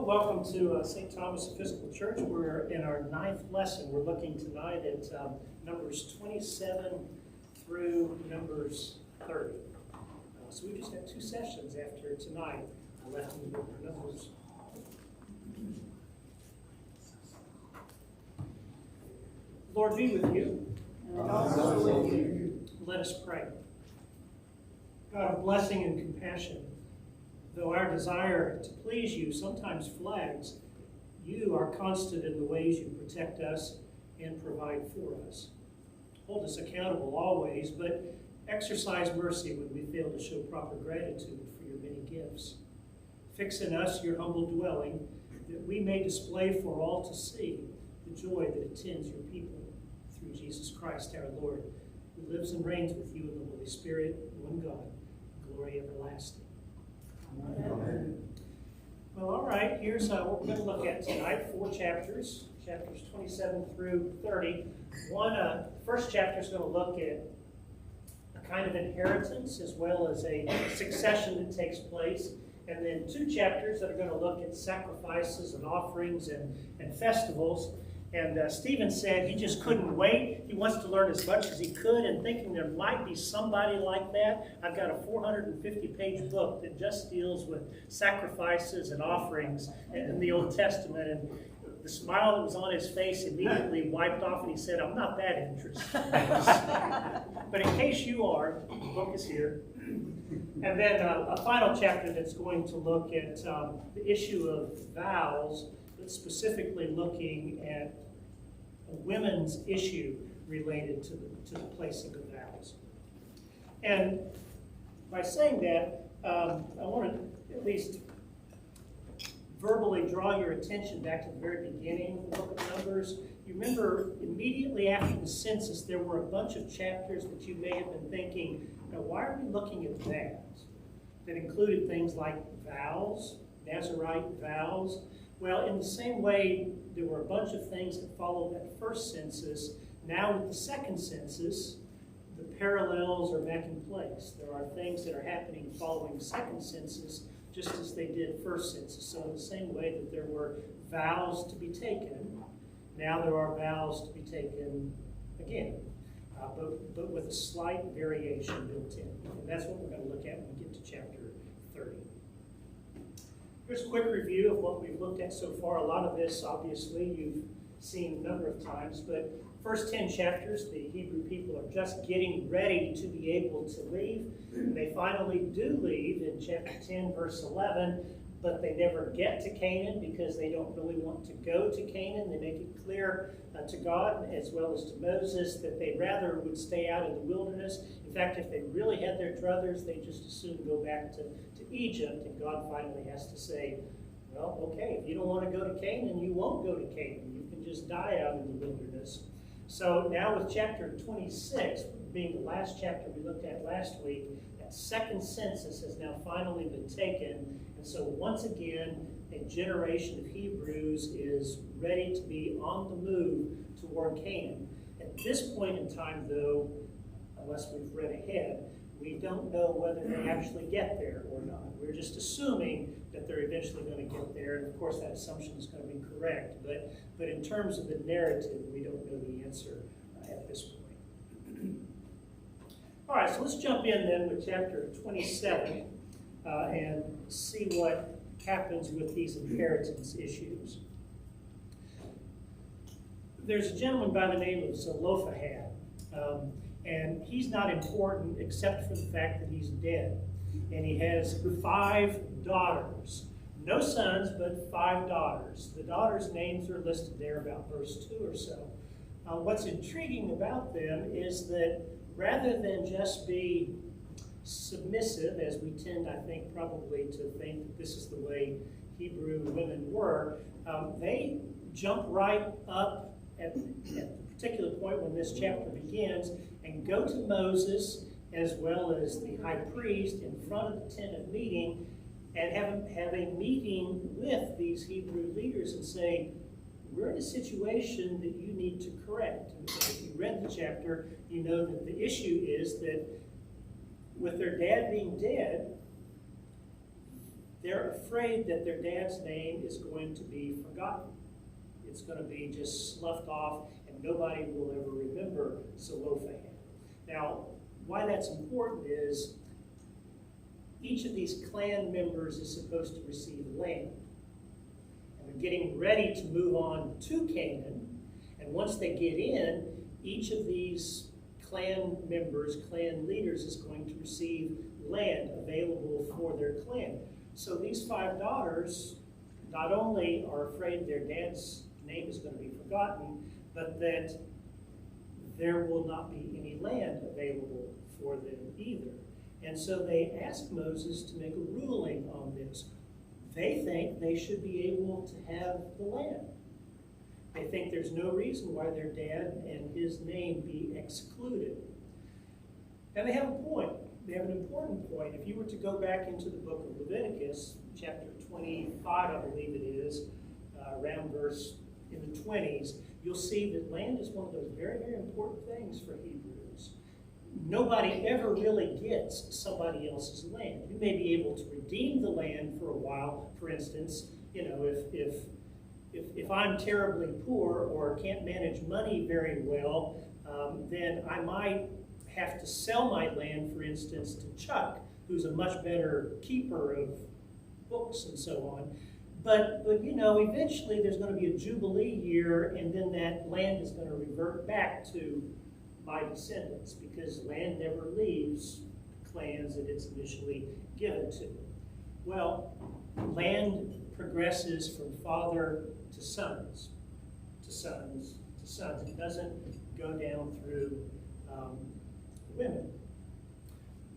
Well, welcome to St. Thomas Episcopal Church. We're in our 9th lesson. We're looking tonight at Numbers 27 through Numbers 30. So we just got 2 sessions after tonight left in the book of Numbers. Lord be with you. And also with you. Let us pray. God of blessing and compassion, though our desire to please you sometimes flags, you are constant in the ways you protect us and provide for us. Hold us accountable always, but exercise mercy when we fail to show proper gratitude for your many gifts. Fix in us your humble dwelling, that we may display for all to see the joy that attends your people, through Jesus Christ our Lord, who lives and reigns with you in the Holy Spirit, one God, glory everlasting. Amen. Well, all right, here's what we're going to look at tonight. 4 chapters, chapters 27 through 30. First chapter is going to look at a kind of inheritance as well as a succession that takes place. And then 2 chapters that are going to look at sacrifices and offerings and festivals. And Stephen said he just couldn't wait. He wants to learn as much as he could, and thinking there might be somebody like that. I've got a 450-page book that just deals with sacrifices and offerings in the Old Testament. And the smile that was on his face immediately wiped off, and he said, I'm not that interested. But in case you are, the book is here. And then a final chapter that's going to look at the issue of vows, but specifically looking at a women's issue related to the placing of vows. And by saying that, I want to at least verbally draw your attention back to the very beginning of the book of Numbers. You remember immediately after the census, there were a bunch of chapters that you may have been thinking, now why are we looking at that included things like vows, Nazirite vows. Well, in the same way, there were a bunch of things that followed that first census. Now with the second census, the parallels are back in place. There are things that are happening following the second census, just as they did first census. So in the same way that there were vows to be taken, now there are vows to be taken again, but with a slight variation built in. And that's what we're going to look at when we get to chapter 30. Here's a quick review of what we've looked at so far. A lot of this, obviously, you've seen a number of times, but first 10 chapters, the Hebrew people are just getting ready to be able to leave. And they finally do leave in chapter 10, verse 11, but they never get to Canaan because they don't really want to go to Canaan. They make it clear to God as well as to Moses that they rather would stay out in the wilderness. In fact, if they really had their druthers, they just as soon go back to Egypt. And God finally has to say, well, okay, if you don't want to go to Canaan, you won't go to Canaan. You can just die out in the wilderness. So now with chapter 26, being the last chapter we looked at last week, that second census has now finally been taken. And so once again, a generation of Hebrews is ready to be on the move toward Canaan. At this point in time, though, unless we've read ahead, we don't know whether they actually get there or not. We're just assuming that they're eventually going to get there, and of course that assumption is going to be correct. But in terms of the narrative, we don't know the answer at this point. All right, so let's jump in then with chapter 27 and see what happens with these inheritance issues. There's a gentleman by the name of Zelophehad, and he's not important except for the fact that he's dead. And he has 5 daughters. No sons, but 5 daughters. The daughters' names are listed there about verse 2 or so. What's intriguing about them is that rather than just be submissive, as we tend, I think, probably to think that this is the way Hebrew women were, they jump right up at the particular point when this chapter begins and go to Moses as well as the high priest in front of the tent of meeting and have a meeting with these Hebrew leaders and say, we're in a situation that you need to correct. And if you read the chapter, you know that the issue is that with their dad being dead, they're afraid that their dad's name is going to be forgotten. It's going to be just sloughed off, and nobody will ever remember Zelophehad. Now, why that's important is each of these clan members is supposed to receive land. And they're getting ready to move on to Canaan. And once they get in, each of these clan members, clan leaders, is going to receive land available for their clan. So these 5 daughters not only are afraid their dad's name is going to be forgotten, but that there will not be any land available for them either. And so they ask Moses to make a ruling on this. They think they should be able to have the land. They think there's no reason why their dad and his name be excluded. And they have a point. They have an important point. If you were to go back into the book of Leviticus, chapter 25, I believe it is, around verse in the 20s, you'll see that land is one of those very, very important things for Hebrews. Nobody ever really gets somebody else's land. You may be able to redeem the land for a while. For instance, you know, if I'm terribly poor or can't manage money very well, then I might have to sell my land, for instance, to Chuck, who's a much better keeper of books and so on. But you know, eventually there's going to be a Jubilee year, and then that land is going to revert back to my descendants, because land never leaves clans that it's initially given to. Well, land progresses from father to sons, to sons, to sons. It doesn't go down through women.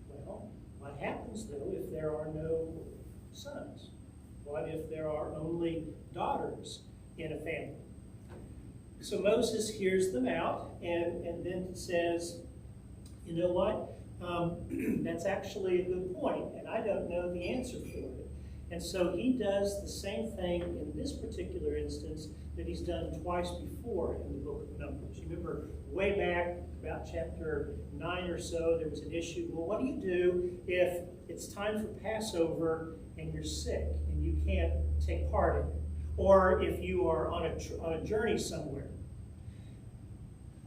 Well, what happens though if there are no sons? What if there are only daughters in a family? So Moses hears them out and then says, you know what? That's actually a good point, and I don't know the answer for it. And so he does the same thing in this particular instance that he's done twice before in the book of Numbers. You remember way back about chapter 9 or so, there was an issue. Well, what do you do if it's time for Passover and you're sick and you can't take part in it? Or if you are on a journey somewhere?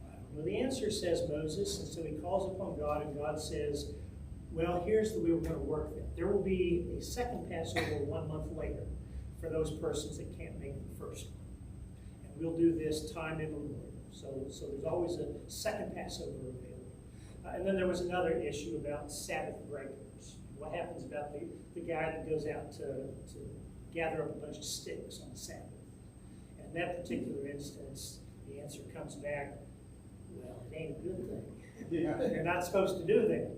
I don't know the answer, says Moses. And so he calls upon God, and God says, well, here's the way we're going to work that. There will be a second Passover 1 month later for those persons that can't make the first one. And we'll do this time immemorial. So there's always a second Passover available. And then there was another issue about Sabbath breakers. What happens about the guy that goes out to gather up a bunch of sticks on the Sabbath? And in that particular instance, the answer comes back, well, it ain't a good thing. You're not supposed to do that.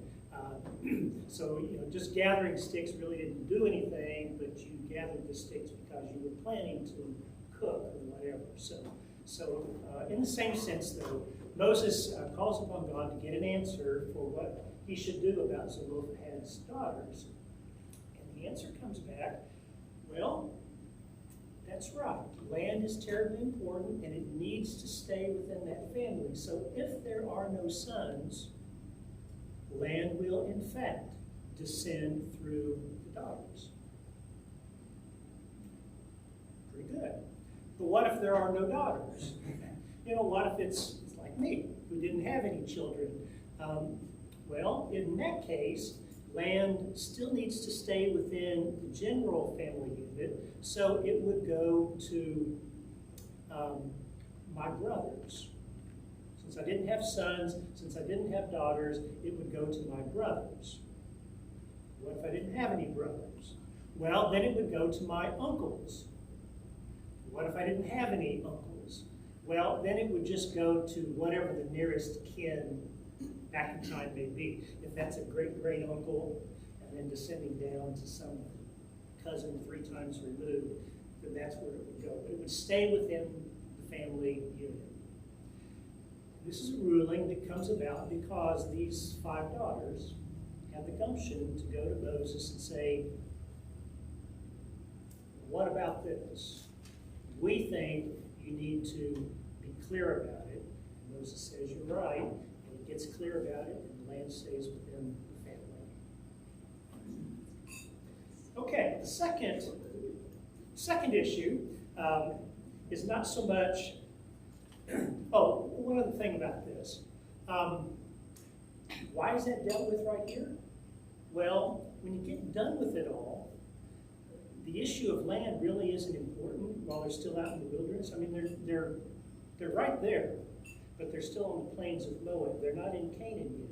So, you know, just gathering sticks really didn't do anything, but you gathered the sticks because you were planning to cook or whatever. So in the same sense, though, Moses calls upon God to get an answer for what he should do about Zelophehad's daughters. And the answer comes back, well, that's right. Land is terribly important, and it needs to stay within that family. So if there are no sons, land will, in fact, descend through the daughters. Pretty good. But what if there are no daughters? You know, what if it's like me, who didn't have any children? Well, in that case, land still needs to stay within the general family unit, so it would go to my brothers. Since I didn't have sons, since I didn't have daughters, it would go to my brothers. What if I didn't have any brothers? Well, then it would go to my uncles. What if I didn't have any uncles? Well, then it would just go to whatever the nearest kin back in time may be. If that's a great-great uncle, and then descending down to some cousin 3 times removed, then that's where it would go. It would stay within the family unit. This is a ruling that comes about because these 5 daughters had the gumption to go to Moses and say, what about this? We think you need to be clear about it. And Moses says, you're right, and he gets clear about it, and the land stays within the family. Okay, the second issue is not so much, oh, one other thing about this. Why is that dealt with right here? Well, when you get done with it all, the issue of land really isn't important while they're still out in the wilderness. I mean, they're right there, but they're still on the plains of Moab. They're not in Canaan yet.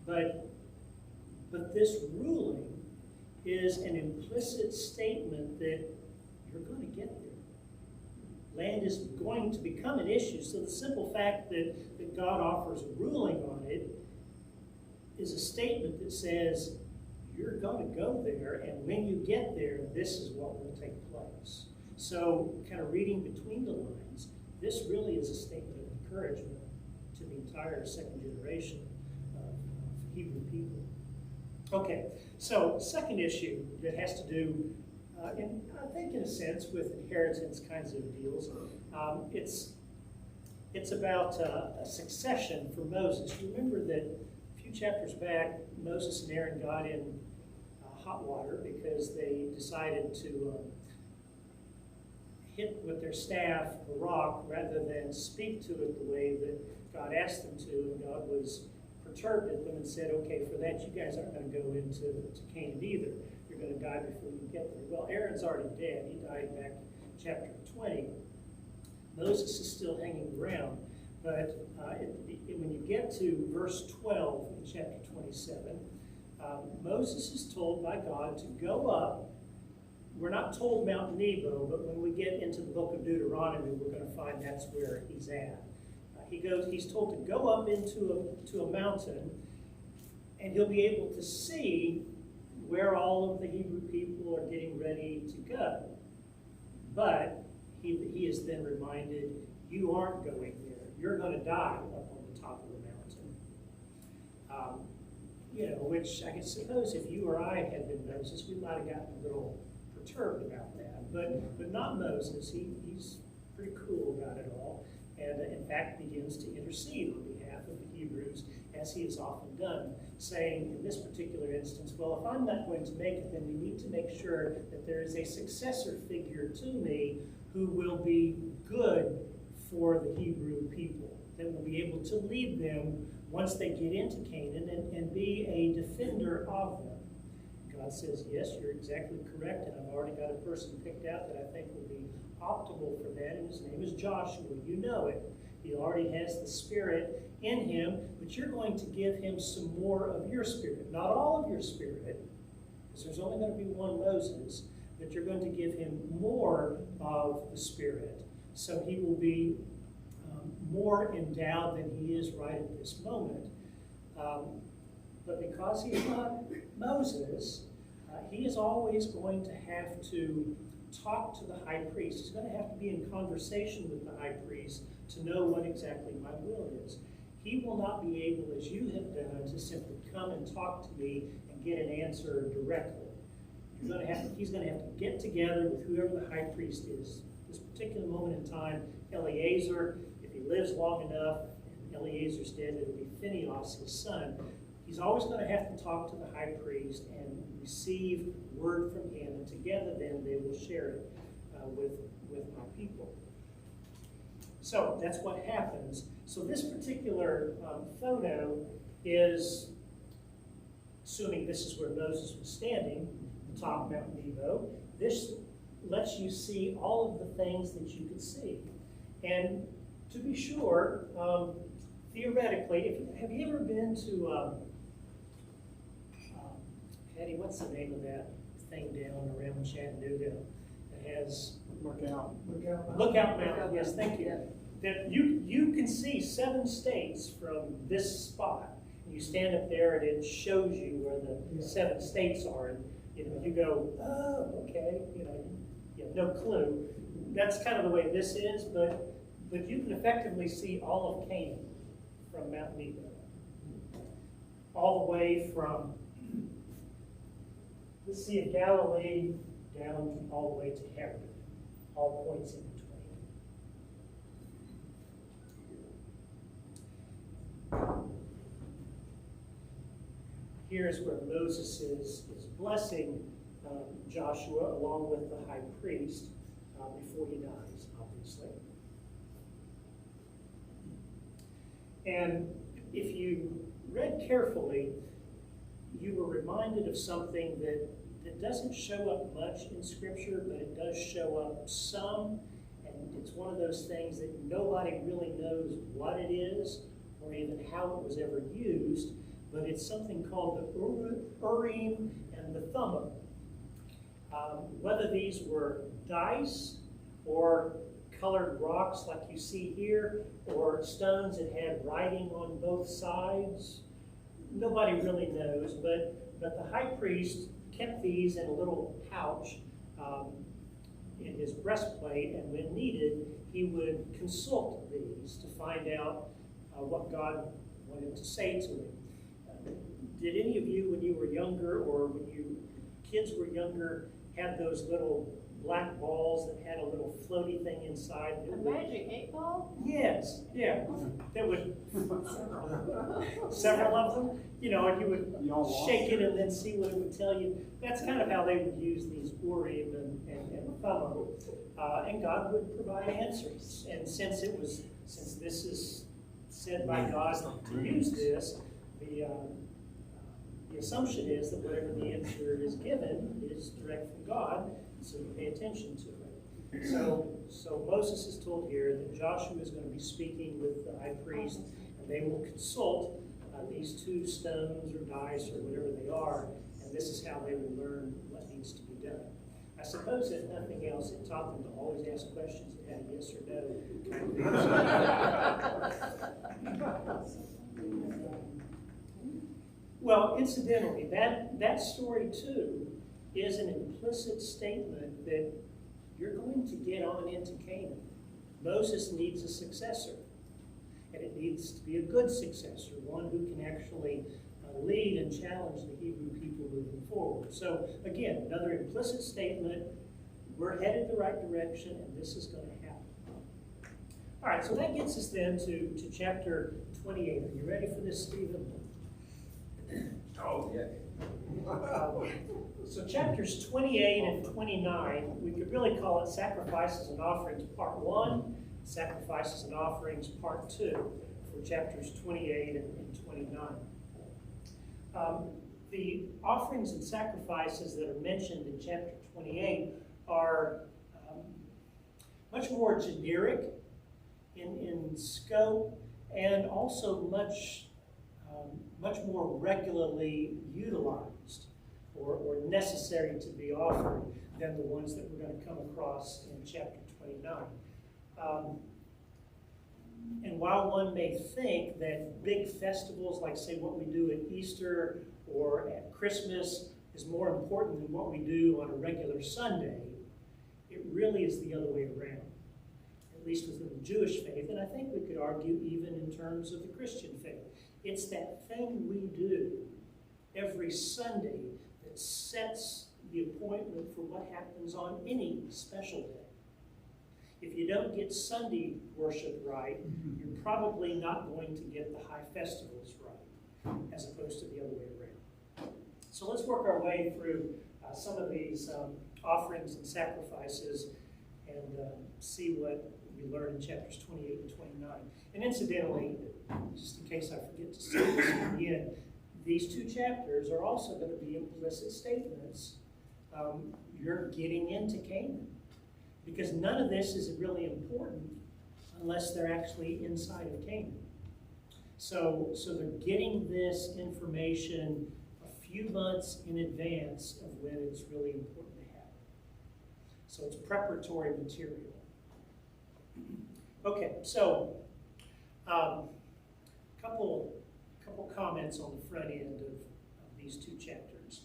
But this ruling is an implicit statement that you're going to get there. Land is going to become an issue. So the simple fact that God offers a ruling on it is a statement that says, you're going to go there, and when you get there, this is what will take place. So, kind of reading between the lines, this really is a statement of encouragement to the entire second generation of Hebrew people. Okay, so second issue that has to do, and I think in a sense, with inheritance kinds of deals. It's about a succession for Moses. You remember that a few chapters back, Moses and Aaron got in hot water because they decided to hit with their staff a rock rather than speak to it the way that God asked them to, and God was perturbed at them and said, okay, for that you guys aren't going to go into Canaan either. You're going to die before you get there. Well, Aaron's already dead. He died back in chapter 20. Moses is still hanging around, but when you get to verse 12 in chapter 27, Moses is told by God to go up. We're not told Mount Nebo, but when we get into the book of Deuteronomy, we're going to find that's where he's at. He's told to go up to a mountain, and he'll be able to see where all of the Hebrew people are getting ready to go. But he is then reminded, you aren't going there. You're going to die up on the top of the mountain. Which I can suppose if you or I had been Moses, we might have gotten a little perturbed about that. But not Moses. He's pretty cool about it all. And in fact begins to intercede on behalf of the Hebrews, as he has often done, saying in this particular instance, well, if I'm not going to make it, then we need to make sure that there is a successor figure to me who will be good for the Hebrew people, that will be able to lead them once they get into Canaan and be a defender of them. God says, yes, you're exactly correct, and I've already got a person picked out that I think will be optimal for that, and his name is Joshua. You know it. He already has the Spirit in him, but you're going to give him some more of your Spirit. Not all of your Spirit, because there's only going to be one Moses, but you're going to give him more of the Spirit. So he will be more endowed than he is right at this moment. But because he's not Moses, he is always going to have to talk to the high priest. He's going to have to be in conversation with the high priest to know what exactly my will is. He will not be able, as you have done, to simply come and talk to me and get an answer directly. He's going to have to get together with whoever the high priest is. This particular moment in time, Eleazar, if he lives long enough, and Eleazar's dead, it'll be Phinehas, his son. He's always going to have to talk to the high priest and receive word from him, and together then they will share it with my people. So that's what happens. So this particular photo is, assuming this is where Moses was standing, atop Mount Nebo, this lets you see all of the things that you could see. And to be sure, theoretically, have you ever been to, Patty, what's the name of that thing down around Chattanooga that has Lookout Mountain? Yes, thank you. That you can see 7 states from this spot. You stand up there and it shows you where the 7 states are, and you go, oh, okay, you have no clue. That's kind of the way this is, but you can effectively see all of Canaan from Mount Nebo, all the way from the Sea of Galilee down all the way to Herod, all points in between. Here's where Moses is blessing Joshua along with the high priest before he dies, obviously. And if you read carefully, you were reminded of something that doesn't show up much in Scripture, but it does show up some. And it's one of those things that nobody really knows what it is or even how it was ever used, but it's something called the Urim and the Thummim. Whether these were dice or colored rocks like you see here, or stones that had writing on both sides, nobody really knows, but the high priest kept these in a little pouch in his breastplate, and when needed, he would consult these to find out what God wanted to say to him. Did any of you, when you were younger, or when you kids were younger, have those little black balls that had a little floaty thing inside? A magic 8-ball? Yes, yeah. That would, several of them, and you would shake it and then see what it would tell you. That's kind of how they would use these Urim and Thummim. And God would provide answers. And since this is said by God to use this, the assumption is that whatever the answer is given is direct from God, so you pay attention to it. So Moses is told here that Joshua is going to be speaking with the high priest, and they will consult these two stones or dice or whatever they are, and this is how they will learn what needs to be done. I suppose, if nothing else, it taught them to always ask questions that had a yes or no kind of answer. Well, incidentally, that story too is an implicit statement that you're going to get on into Canaan. Moses needs a successor, and it needs to be a good successor, one who can actually lead and challenge the Hebrew people moving forward. So again, another implicit statement, we're headed the right direction, and this is going to happen. All right, so that gets us then to chapter 28. Are you ready for this, Stephen? Oh, yeah. So chapters 28 and 29, we could really call it Sacrifices and Offerings Part 1, Sacrifices and Offerings Part 2 for chapters 28 and 29. The offerings and sacrifices that are mentioned in chapter 28 are much more generic in scope, and also much more regularly utilized or necessary to be offered than the ones that we're going to come across in chapter 29. And while one may think that big festivals, like say what we do at Easter or at Christmas, is more important than what we do on a regular Sunday, it really is the other way around, at least within the Jewish faith, and I think we could argue even in terms of the Christian faith. It's that thing we do every Sunday that sets the appointment for what happens on any special day. If you don't get Sunday worship right, you're probably not going to get the high festivals right, as opposed to the other way around. So let's work our way through some of these offerings and sacrifices and see what we learn in chapters 28 and 29. And incidentally, just in case I forget to say this at the end, these two chapters are also going to be implicit statements. You're getting into Canaan, because none of this is really important unless they're actually inside of Canaan. So they're getting this information a few months in advance of when it's really important to have. So it's preparatory material. Okay, so couple comments on the front end of these two chapters.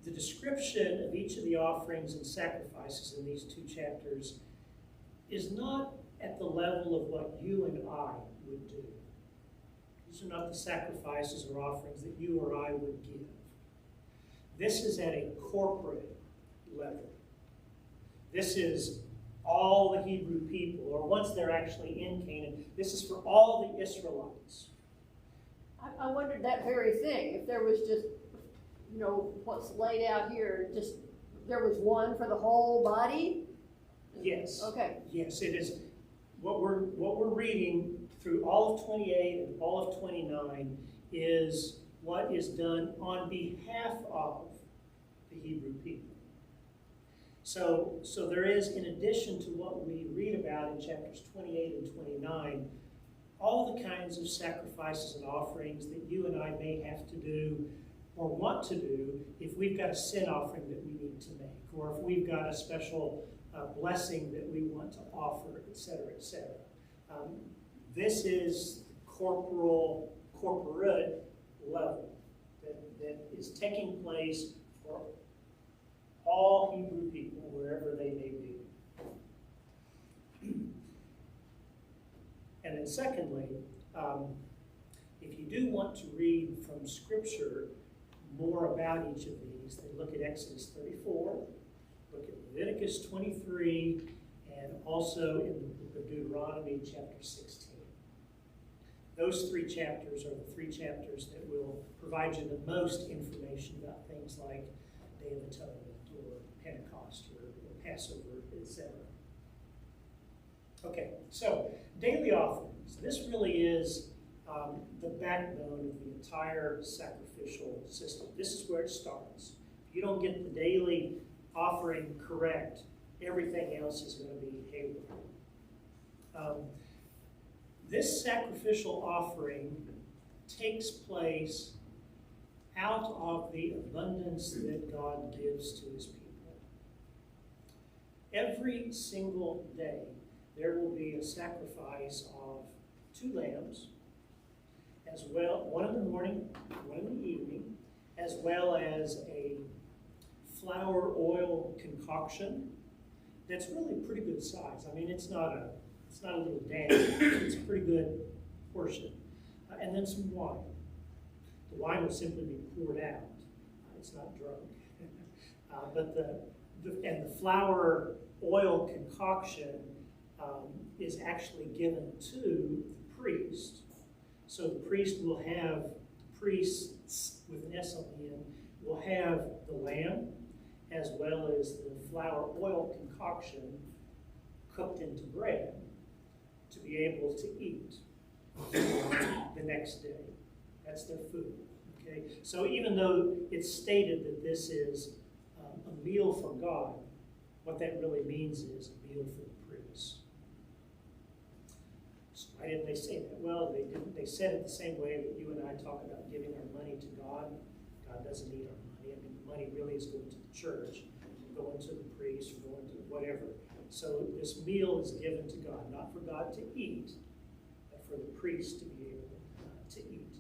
The description of each of the offerings and sacrifices in these two chapters is not at the level of what you and I would do. These are not the sacrifices or offerings that you or I would give. This is at a corporate level. This is all the Hebrew people, or once they're actually in Canaan, this is for all the Israelites. I wondered that very thing, if there was just what's laid out here, just, there was one for the whole body? Yes. Okay. Yes, it is. What we're reading through all of 28 and all of 29 is what is done on behalf of the Hebrew people. So there is, in addition to what we read about in chapters 28 and 29, all the kinds of sacrifices and offerings that you and I may have to do or want to do if we've got a sin offering that we need to make, or if we've got a special blessing that we want to offer, etc., etc. This is corporate level that is taking place for all Hebrew people, wherever they may be. And then secondly, if you do want to read from Scripture more about each of these, then look at Exodus 34, look at Leviticus 23, and also in the book of Deuteronomy chapter 16. Those three chapters are the three chapters that will provide you the most information about things like Day of Atonement or Pentecost or Passover, etc. Okay, so daily offerings. This really is the backbone of the entire sacrificial system. This is where it starts. If you don't get the daily offering correct, everything else is going to be haywire. This sacrificial offering takes place out of the abundance that God gives to his people. Every single day, there will be a sacrifice of 2 lambs, as well, one in the morning, one in the evening, as well as a flour oil concoction that's really pretty good size. I mean, it's not a little dam. It's a pretty good portion. And then some wine. The wine will simply be poured out. It's not drunk. But the flour oil concoction is actually given to the priest. So the priest will have, the priests with an S on the end, will have the lamb as well as the flour oil concoction cooked into bread to be able to eat the next day. That's their food. Okay? So even though it's stated that this is a meal for God, what that really means is a meal for the priests. So why didn't they say that? Well, they didn't. They said it the same way that you and I talk about giving our money to God. God doesn't need our money. I mean, the money really is going to the church, going to the priest, or going to whatever. So this meal is given to God, not for God to eat, but for the priest to be able to eat.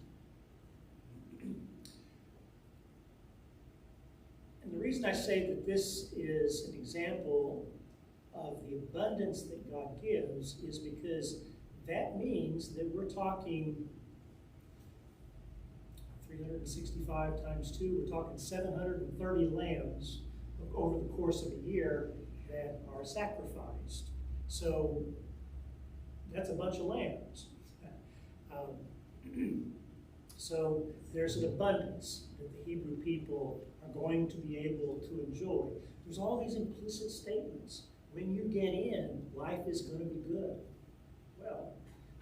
And the reason I say that this is an example of the abundance that God gives is because that means that we're talking 365 times 2, we're talking 730 lambs over the course of a year that are sacrificed. So that's a bunch of lambs. So there's an abundance that the Hebrew people are going to be able to enjoy. There's all these implicit statements. When you get in, life is going to be good. Well,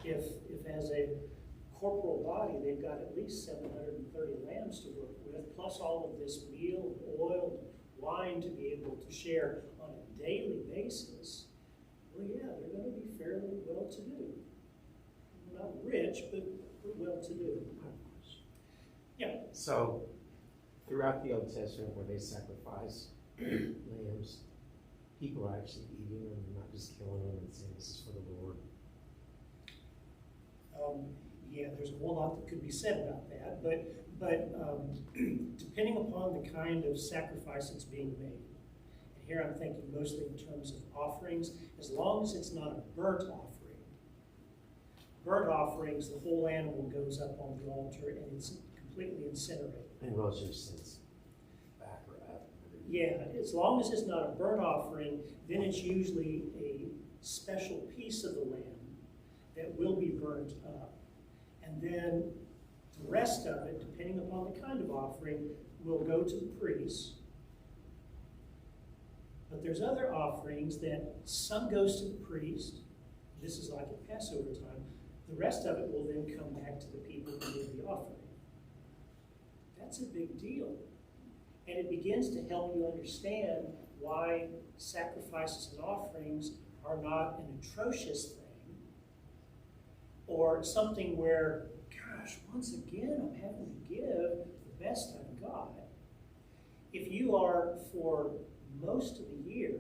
if as a corporal body, they've got at least 730 lambs to work with, plus all of this meal, oil, wine to be able to share on a daily basis, well, yeah, they're going to be fairly well-to-do. Not rich, but well-to-do. Yeah. So, throughout the Old Testament, where they sacrifice lambs, people are actually eating them and not just killing them and saying this is for the Lord. Yeah, there's a whole lot that could be said about that, but depending upon the kind of sacrifice that's being made, and here I'm thinking mostly in terms of offerings, as long as it's not a burnt offering. Burnt offerings, the whole animal goes up on the altar and it's completely incinerated. And Roger sends back or up. Yeah, as long as it's not a burnt offering, then it's usually a special piece of the lamb that will be burnt up. And then the rest of it, depending upon the kind of offering, will go to the priest. But there's other offerings that some goes to the priest. This is like at Passover time. The rest of it will then come back to the people who did the offering. That's a big deal. And it begins to help you understand why sacrifices and offerings are not an atrocious thing, or something where, gosh, once again, I'm having to give the best I've got. If you are, for most of the year,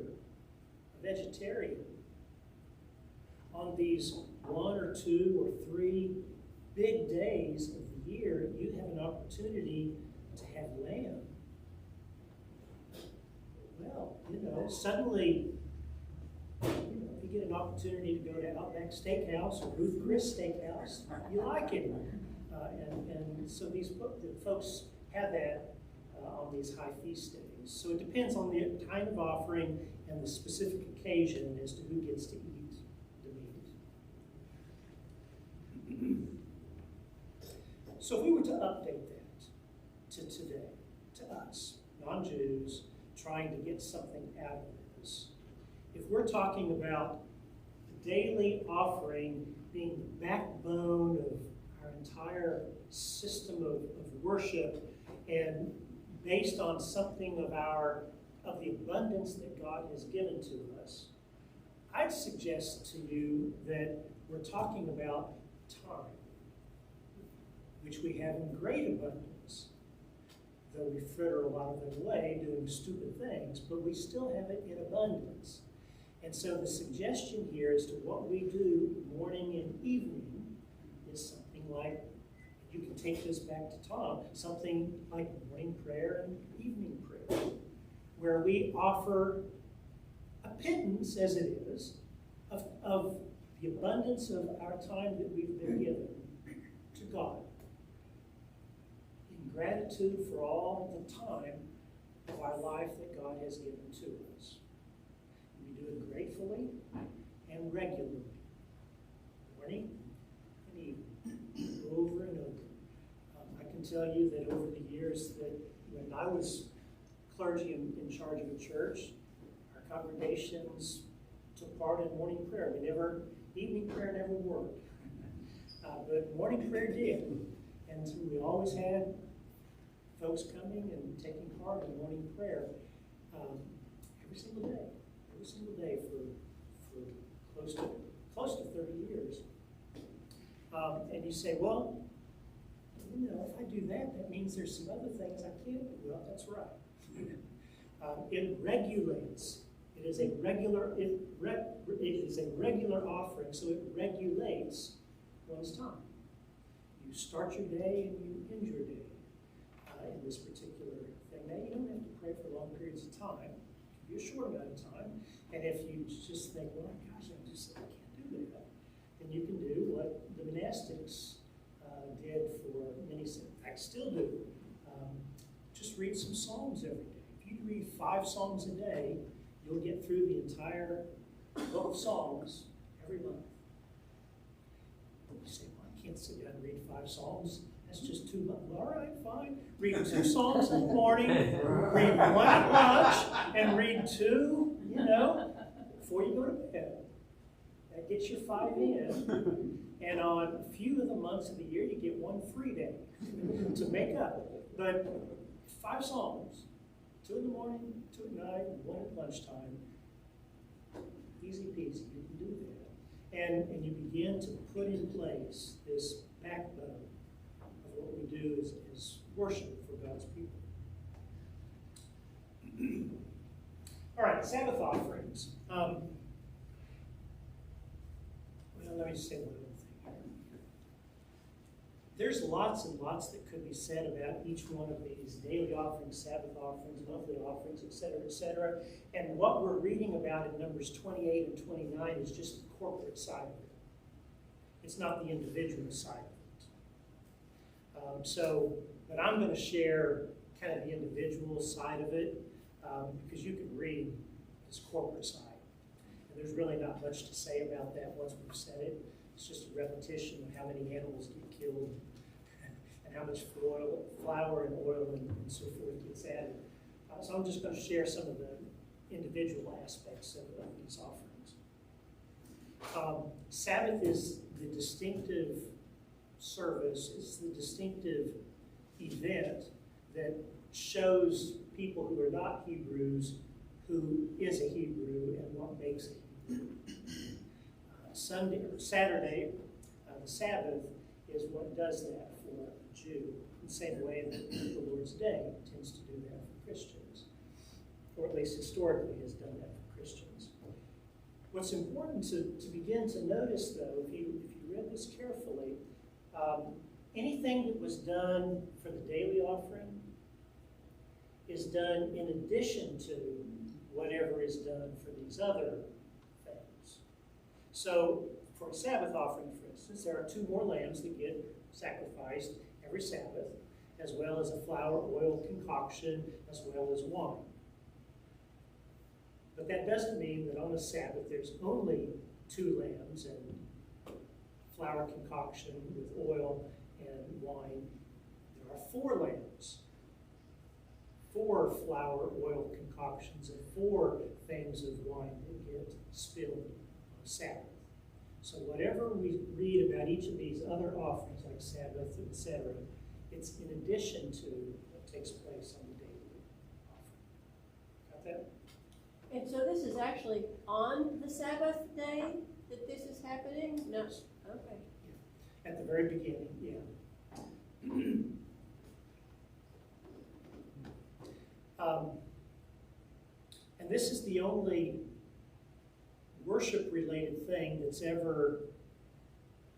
a vegetarian, on these 1 or 2 or 3 big days of the year, you have an opportunity to have lamb. Well, suddenly, if you get an opportunity to go to Outback Steakhouse or Ruth Chris Steakhouse, you like it. And so these folks have that on these high feast days. So it depends on the kind of offering and the specific occasion as to who gets to eat the meat. So if we were to update that to today, to us, non-Jews, trying to get something out of this, if we're talking about the daily offering being the backbone of our entire system of worship, and based on something of the abundance that God has given to us, I'd suggest to you that we're talking about time, which we have in great abundance, though we fritter a lot of it away doing stupid things, but we still have it in abundance. And so the suggestion here as to what we do morning and evening is something like, you can take this back to Tom, something like morning prayer and evening prayer, where we offer a pittance, as it is, of the abundance of our time that we've been given to God, in gratitude for all the time of our life that God has given to us. We do it gratefully and regularly, morning and evening, over and over. I can tell you that over the years that when I was clergy in charge of a church, our congregations took part in morning prayer. Evening prayer never worked, but morning prayer did. And so we always had folks coming and taking part in morning prayer every single day for close to 30 years. And you say, well, if I do that, that means there's some other things I can't do. Well, that's right. It regulates. It is a regular offering, so it regulates one's time. You start your day and you end your day in this particular thing. Now, you don't have to pray for long periods of time. It can be a short amount of time. And if you just think, well, gosh, I can't do that, then you can do what the monastics did for many, in fact, still do. Just read some Psalms every day. If you read 5 Psalms a day, you'll get through the entire book of Psalms every month. You say, well, I can't sit down and read 5 Psalms. That's just too much. All right, fine. Read 2 Psalms in the morning, read 1 at lunch, and read 2, before you go to bed. That gets your 5 in. And on a few of the months of the year, you get 1 free day to make up. But 5 Psalms, 2 in the morning, 2 at night, 1 at lunchtime. Easy peasy, you can do that. And you begin to put in place this backbone of what we do as worship for God's people. All right, Sabbath offerings. Well, let me just say one other thing here. There's lots and lots that could be said about each one of these daily offerings, Sabbath offerings, monthly offerings, et cetera, et cetera. And what we're reading about in Numbers 28 and 29 is just the corporate side of it. It's not the individual side of it. But I'm going to share kind of the individual side of it because you can read this corporate side. And there's really not much to say about that once we've said it. It's just a repetition of how many animals get killed and how much flour and oil and so forth gets added. So I'm just going to share some of the individual aspects of these offerings. Sabbath is the distinctive service, it's the distinctive event that shows people who are not Hebrews who is a Hebrew and what makes a Hebrew. Saturday, the Sabbath, is what does that for a Jew, in the same way that the Lord's Day tends to do that for Christians, or at least historically has done that for Christians. What's important to begin to notice, though, if you read this carefully, anything that was done for the daily offering is done in addition to whatever is done for these other things. So, for a Sabbath offering, for instance, there are 2 more lambs that get sacrificed every Sabbath, as well as a flour oil concoction, as well as wine. But that doesn't mean that on a Sabbath there's only 2 lambs and flour concoction with oil and wine. There are 4 lambs, 4 flour oil concoctions, and 4 things of wine that get spilled on Sabbath. So whatever we read about each of these other offerings, like Sabbath, etc., it's in addition to what takes place on the daily offering. Got that? And so this is actually on the Sabbath day that this is happening? No. Okay. At the very beginning, yeah. And this is the only worship-related thing that's ever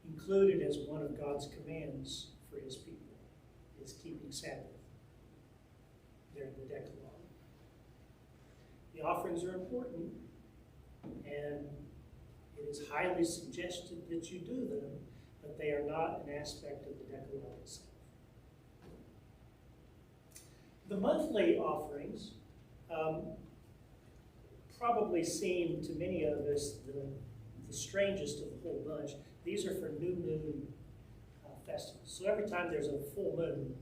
included as one of God's commands for his people, is keeping Sabbath during the Decalogue. The offerings are important, and it is highly suggested that you do them, but they are not an aspect of the Decalogue itself. The monthly offerings probably seem to many of us the strangest of the whole bunch. These are for new moon festivals. So every time there's a full moon,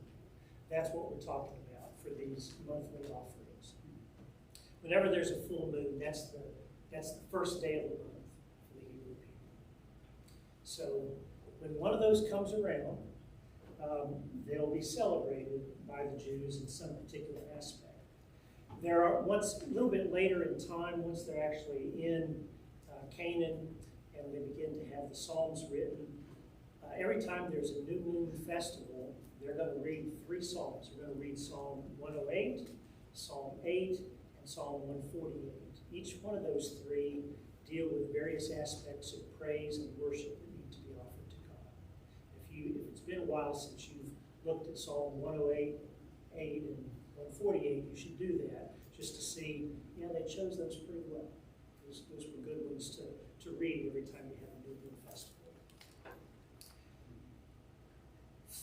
that's what we're talking about for these monthly offerings. Whenever there's a full moon, that's the first day of the month for the Hebrew people. So when one of those comes around, they'll be celebrated by the Jews in some particular aspect. There are, once a little bit later in time, once they're actually in Canaan and they begin to have the Psalms written, every time there's a new moon festival, they're going to read 3 Psalms. They're going to read Psalm 108, Psalm 8, and Psalm 148. Each one of those 3 deal with various aspects of praise and worship that need to be offered to God. If it's been a while since you've looked at Psalm 108, 8, and 148, you should do that just to see, they chose those pretty well. Those were good ones to read every time you have a new moon festival.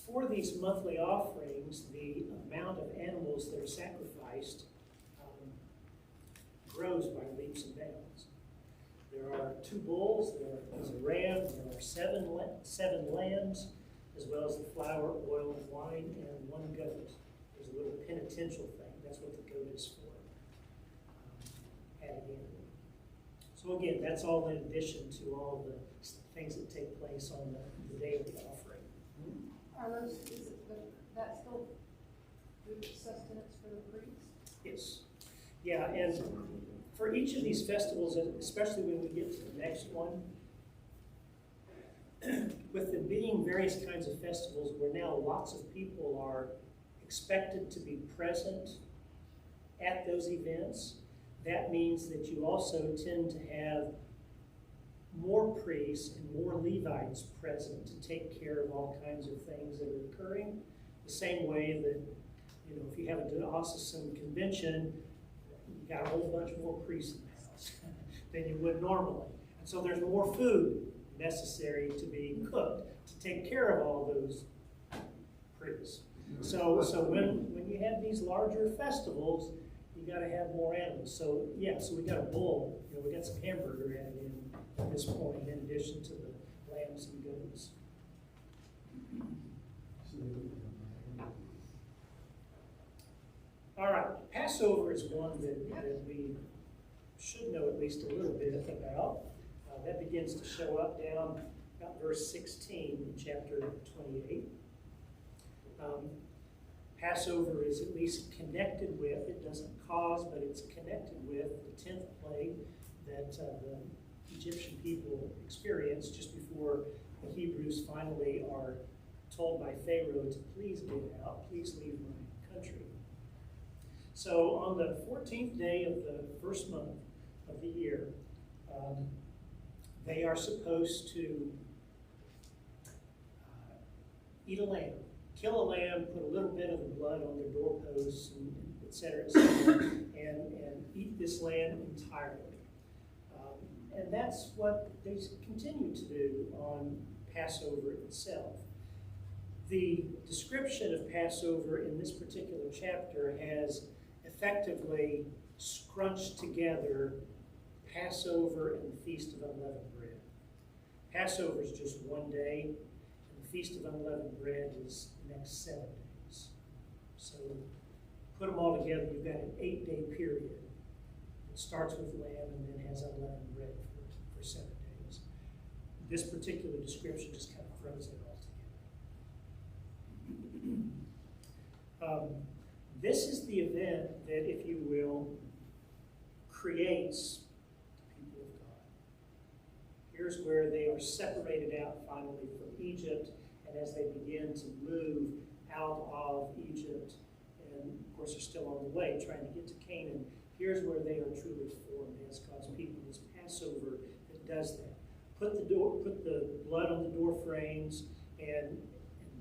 For these monthly offerings, the amount of animals that are sacrificed grows by leaps and bounds. There are 2 bulls, there's a ram, there are 7 lambs, as well as the flour, oil, and wine, and 1 goat. There's a little penitential thing. That's what the goat is for. Added in. So again, that's all in addition to all the things that take place on the daily offering. Are those, is that still food sustenance for the priests? Yes. Yeah, and for each of these festivals, especially when we get to the next one, with them being various kinds of festivals where now lots of people are expected to be present at those events, that means that you also tend to have more priests and more Levites present to take care of all kinds of things that are occurring. The same way that, if you have a diocesan convention, you got a whole bunch more priests in the house than you would normally. And so there's more food necessary to be cooked to take care of all those priests. So when you have these larger festivals, you got to have more animals. So we got a bull. We got some hamburger added in at this point, in addition to the lambs and goats. All right, Passover is one that we should know at least a little bit about. That begins to show up down about verse 16 in chapter 28. Passover is at least connected with, it doesn't cause, but it's connected with the 10th plague that the Egyptian people experienced just before the Hebrews finally are told by Pharaoh to please get out, please leave my country. So on the 14th day of the first month of the year, they are supposed to eat a lamb, kill a lamb, put a little bit of the blood on their doorposts, and et cetera, and eat this lamb entirely. And that's what they continue to do on Passover itself. The description of Passover in this particular chapter has effectively scrunched together Passover and the Feast of Unleavened Bread. Passover is just one day, and the Feast of Unleavened Bread is the next 7 days. So put them all together, you've got an 8-day period. It starts with lamb and then has unleavened bread for 7 days. This particular description just kind of throws it all together. This is the event that, if you will, creates the people of God. Here's where they are separated out finally from Egypt, and as they begin to move out of Egypt, and of course are still on the way trying to get to Canaan, here's where they are truly formed as God's people. This Passover that does that. Put the blood on the door frames, and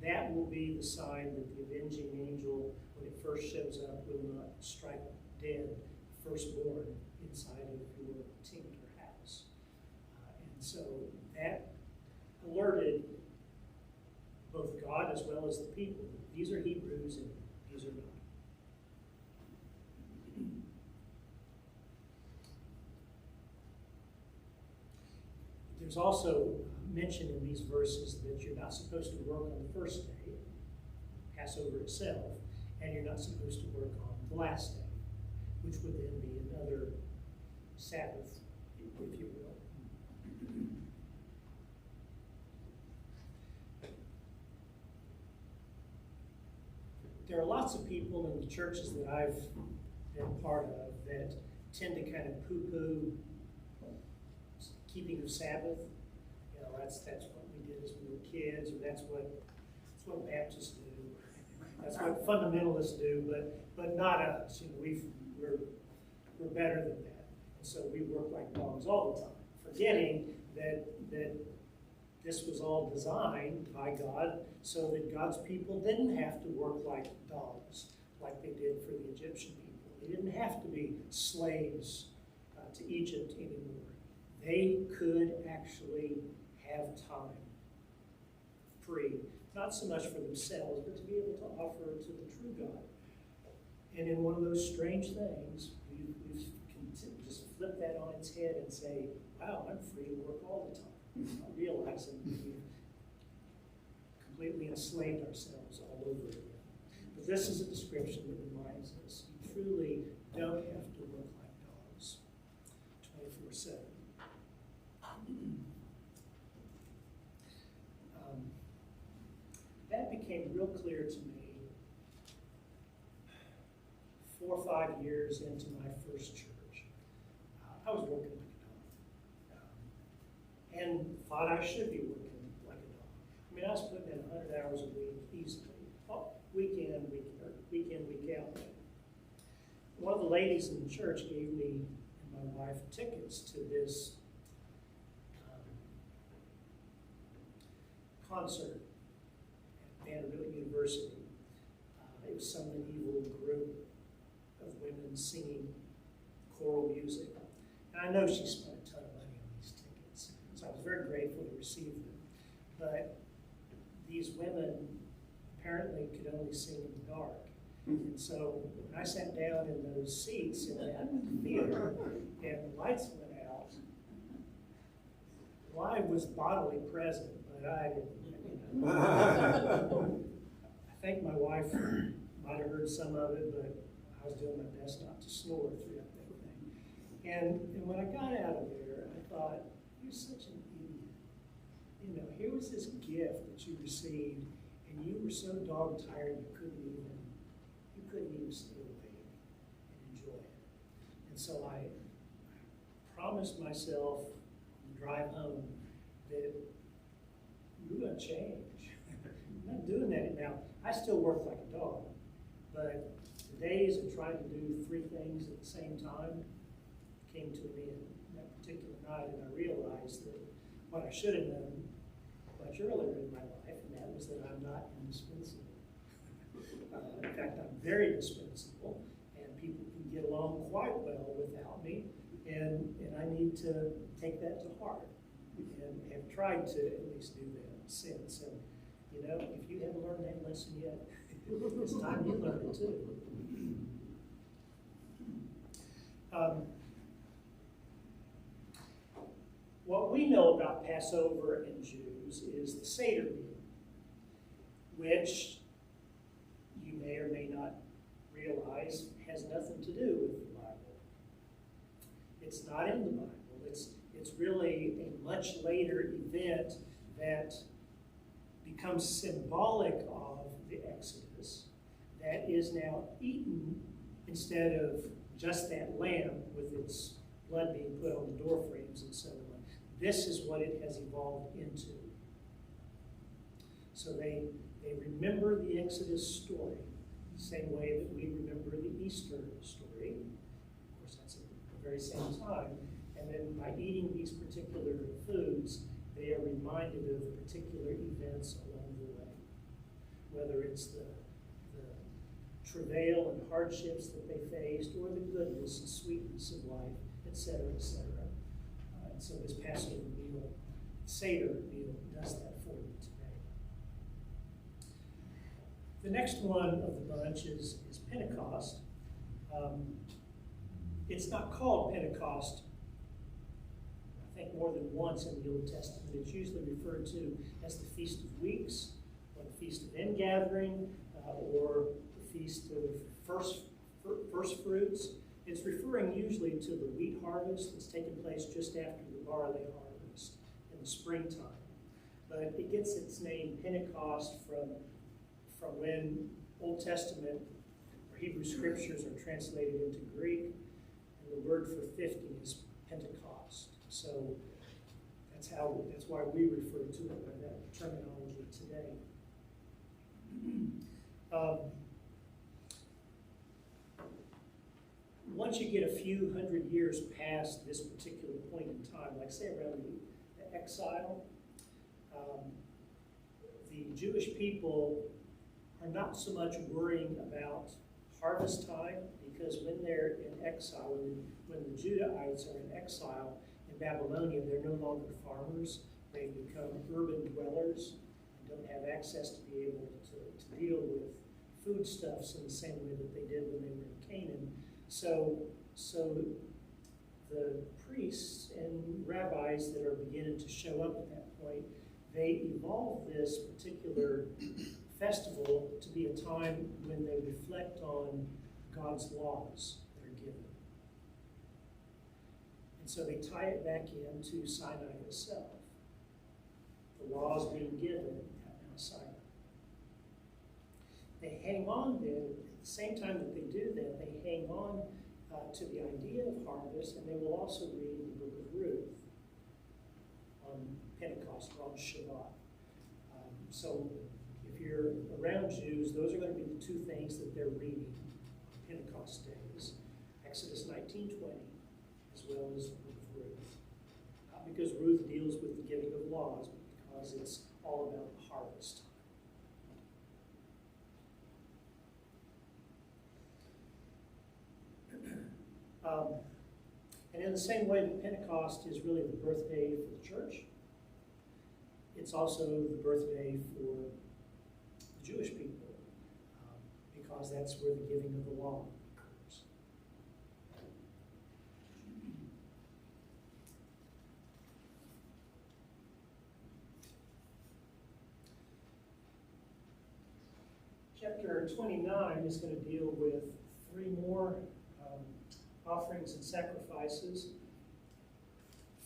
that will be the sign that the avenging angel, when it first shows up, will not strike dead the firstborn inside of your tent or house. And so that alerted both God as well as the people. These are Hebrews and these are not. There's also mention in these verses that you're not supposed to work on the first day, Passover itself, and you're not supposed to work on the last day, which would then be another Sabbath, if you will. There are lots of people in the churches that I've been part of that tend to kind of poo-poo keeping of Sabbath. You know, that's what we did as we were kids, or that's what Baptists do. That's what fundamentalists do, but not us. You know, we're better than that. And so we work like dogs all the time, forgetting that this was all designed by God so that God's people didn't have to work like dogs, like they did for the Egyptian people. They didn't have to be slaves to Egypt anymore. They could actually have time free, not so much for themselves, but to be able to offer to the true God. And in one of those strange things, we can just flip that on its head and say, wow, I'm free to work all the time, not realizing that we've completely enslaved ourselves all over again. But this is a description that reminds us you truly don't have to work like dogs 24/7. That became real clear to me 4 or 5 years into my first church. I was working like a dog, and thought I should be working like a dog. I mean, I was putting in 100 hours a week easily, week in, week out. One of the ladies in the church gave me and my wife tickets to this concert at Vanderbilt University. It was some medieval group of women singing choral music. And I know she spent a ton of money on these tickets, so I was very grateful to receive them. But these women apparently could only sing in the dark. And so when I sat down in those seats in that theater and the lights went out, well, I was bodily present, but I didn't. I think my wife might have heard some of it, but I was doing my best not to snore throughout that thing. And when I got out of there, I thought, you're such an idiot. You know, here was this gift that you received, and you were so dog tired you couldn't even stay awake and enjoy it. And so I promised myself on the drive home that we're going to change. I'm not doing that now. I still work like a dog, but the days of trying to do 3 things at the same time came to an end that particular night, and I realized that what I should have known much earlier in my life, and that was that I'm not indispensable. In fact, I'm very indispensable, and people can get along quite well without me, and I need to take that to heart, and have tried to at least do that since. And you know, if you haven't learned that lesson yet, it's time you learn it too. What we know about Passover and Jews is the Seder meal, which you may or may not realize has nothing to do with the Bible. It's not in the Bible. It's really a much later event that becomes symbolic of the Exodus, that is now eaten instead of just that lamb with its blood being put on the door frames and so on. This is what it has evolved into. So they remember the Exodus story, the same way that we remember the Easter story. Of course, that's at the very same time. And then by eating these particular foods, they are reminded of particular events along the way. Whether it's the travail and hardships that they faced, or the goodness and sweetness of life, etc., etc. And so this Passover meal, Seder meal, does that for you today. The next one of the bunch is Pentecost. It's not called Pentecost, I think, more than once in the Old Testament. It's usually referred to as the Feast of Weeks, or the Feast of Ingathering, or the Feast of First Fruits. It's referring usually to the wheat harvest that's taking place just after the barley harvest in the springtime. But it gets its name Pentecost from when Old Testament or Hebrew scriptures are translated into Greek, and the word for 50 is Pentecost. So that's why we refer to it by that terminology today. Once you get a few hundred years past this particular point in time, like say around the exile, the Jewish people are not so much worrying about harvest time, because when they're in exile, when the Judahites are in exile in Babylonia, they're no longer farmers. They become urban dwellers and don't have access to be able to deal with foodstuffs in the same way that they did when they were in Canaan. So the priests and rabbis that are beginning to show up at that point, they evolve this particular festival to be a time when they reflect on God's laws that are given. And so they tie it back into Sinai itself, the laws being given at Mount Sinai. They hang on then, at the same time that they do that, they hang on to the idea of harvest, and they will also read the book of Ruth on Pentecost, or on Shabbat. So if you're around Jews, those are going to be the 2 things that they're reading on Pentecost days. Exodus 19:20, as well as the book of Ruth. Not because Ruth deals with the giving of laws, but because it's all about the harvest. And in the same way that Pentecost is really the birthday for the church, it's also the birthday for the Jewish people, because that's where the giving of the law occurs. Chapter 29 is going to deal with three more offerings and sacrifices.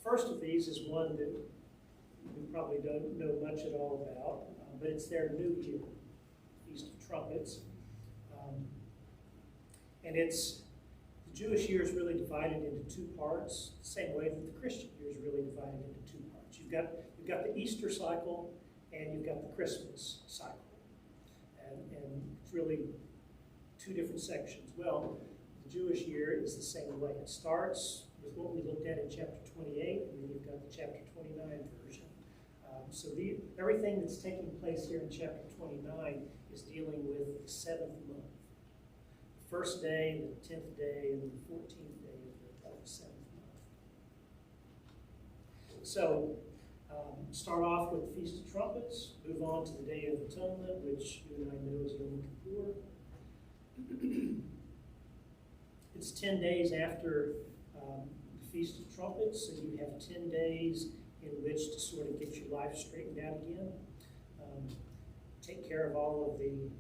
First of these is one that you probably don't know much at all about, but it's their New Year, Feast of Trumpets. And it's, the Jewish year is really divided into two parts, the same way that the Christian year is really divided into two parts. You've got the Easter cycle and you've got the Christmas cycle. And it's really two different sections. Well, the Jewish year is the same way. It starts with what we looked at in chapter 28, and then you've got the chapter 29 version. So everything that's taking place here in chapter 29 is dealing with the 7th month. The first day, the 10th day, and the 14th day of the 7th month. So start off with the Feast of Trumpets, move on to the Day of Atonement, which you and I know is Yom Kippur. It's 10 days after the Feast of Trumpets, so you have 10 days in which to sort of get your life straightened out again. Take care of all of the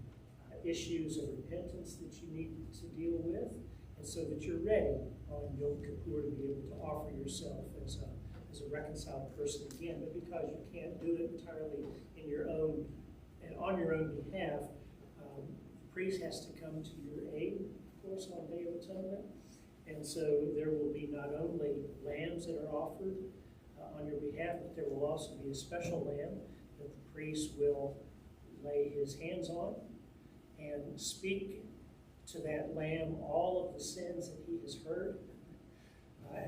issues of repentance that you need to deal with, and so that you're ready on Yom Kippur to be able to offer yourself as a reconciled person again. But because you can't do it entirely in your own and on your own behalf, the priest has to come to your aid, of course, on Day of Atonement. And so there will be not only lambs that are offered on your behalf, but there will also be a special lamb that the priest will lay his hands on and speak to that lamb all of the sins that he has heard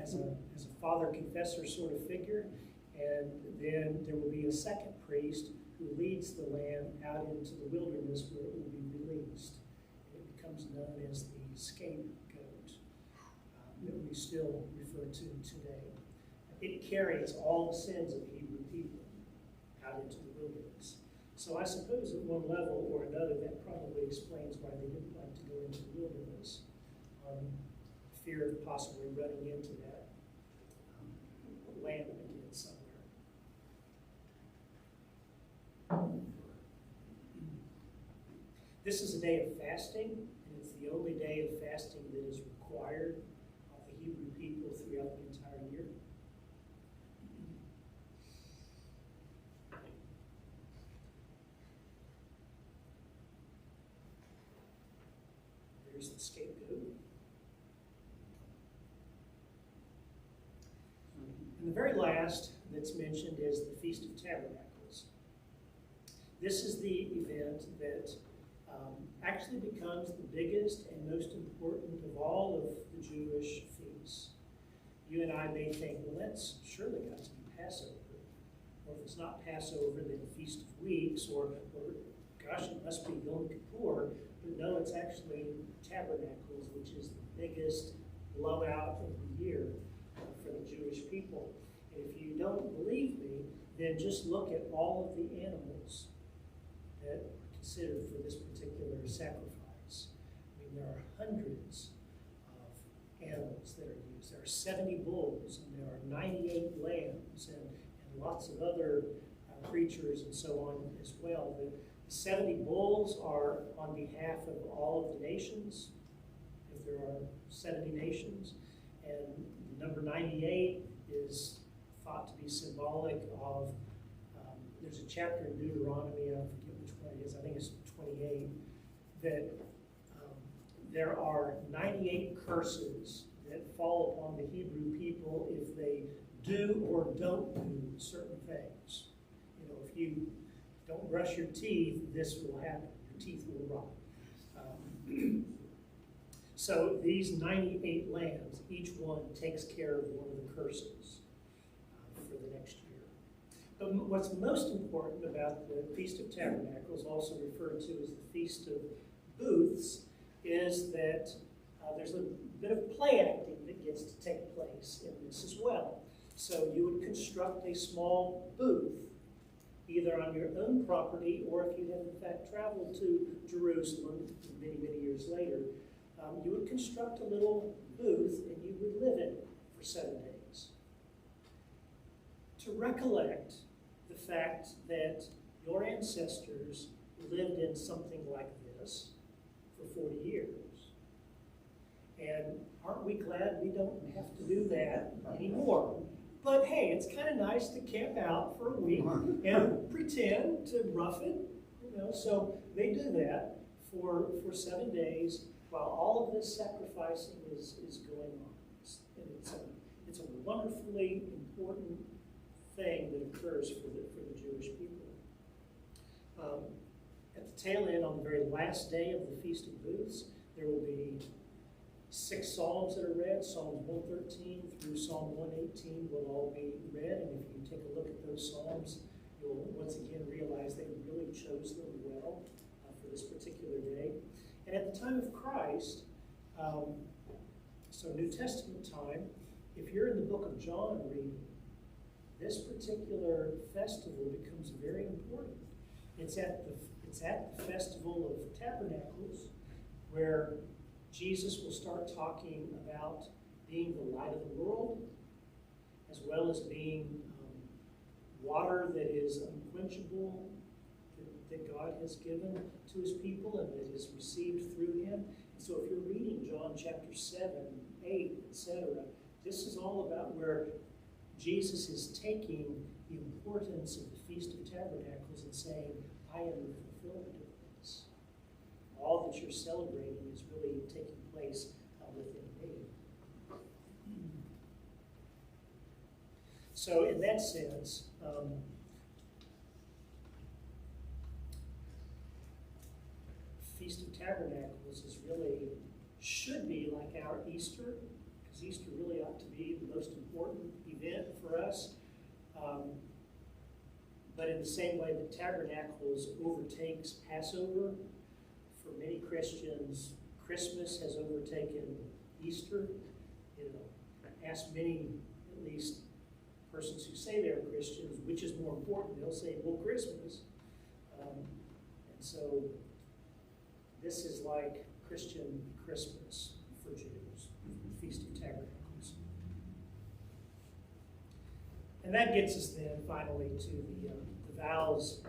as a father confessor sort of figure. And then there will be a second priest who leads the lamb out into the wilderness where it will be released. It becomes known as the scapegoat that we still refer to today. It carries all the sins of Hebrew people out into the wilderness. So I suppose at one level or another that probably explains why they didn't like to go into the wilderness, fear of possibly running into that lamb again somewhere. This is a day of fasting, and it's the only day of fasting that is required of the Hebrew people throughout the entire year. There's the scapegoat. And the very last that's mentioned is the Feast of Tabernacles. This is the event that actually becomes the biggest and most important of all of the Jewish feasts. You and I may think, well, that's surely got to be Passover. Or if it's not Passover, then Feast of Weeks, or gosh, it must be Yom Kippur. But no, it's actually Tabernacles, which is the biggest blowout of the year for the Jewish people. And if you don't believe me, then just look at all of the animals that are considered for this particular sacrifice. I mean, there are hundreds of animals that are used. There are 70 bulls, and there are 98 lambs, and lots of other creatures and so on as well. The 70 bulls are on behalf of all of the nations, if there are 70 nations, and the number 98 is thought to be symbolic of, there's a chapter in Deuteronomy, I forget which one it is, I think it's 28, that there are 98 curses that fall upon the Hebrew people if they do or don't do certain things. You know, if you don't brush your teeth, this will happen. Your teeth will rot. So these 98 lambs, each one takes care of one of the curses for the next year. But what's most important about the Feast of Tabernacles, also referred to as the Feast of Booths, is that there's a bit of play acting that gets to take place in this as well. So you would construct a small booth, either on your own property, or if you have in fact traveled to Jerusalem many, many years later, you would construct a little booth and you would live in it for 7 days. To recollect the fact that your ancestors lived in something like this for 40 years. And aren't we glad we don't have to do that anymore? But hey, it's kind of nice to camp out for a week and pretend to rough it, so they do that for 7 days while all of this sacrificing is going on. And it's a wonderfully important thing that occurs for the Jewish people. At the tail end, on the very last day of the Feast of Booths, there will be 6 Psalms that are read. Psalms 113 through Psalm 118 will all be read, and if you take a look at those Psalms, you'll once again realize they really chose them well for this particular day. And at the time of Christ, so New Testament time, if you're in the book of John reading, this particular festival becomes very important. It's at the Festival of Tabernacles, where Jesus will start talking about being the light of the world, as well as being water that is unquenchable, that God has given to his people and that is received through him. And so if you're reading John chapter 7, 8, etc., this is all about where Jesus is taking the importance of the Feast of Tabernacles and saying, I am the fulfillment of this. All that you're celebrating is really taking place within me. So in that sense, Feast of Tabernacles should be like our Easter, because Easter really ought to be the most important event for us. But in the same way that Tabernacles overtakes Passover, for many Christians, Christmas has overtaken Easter. Ask many, at least persons who say they're Christians, which is more important. They'll say, well, Christmas. And so this is like Christian Christmas for Jews, Feast of Tabernacles. And that gets us then finally to the vows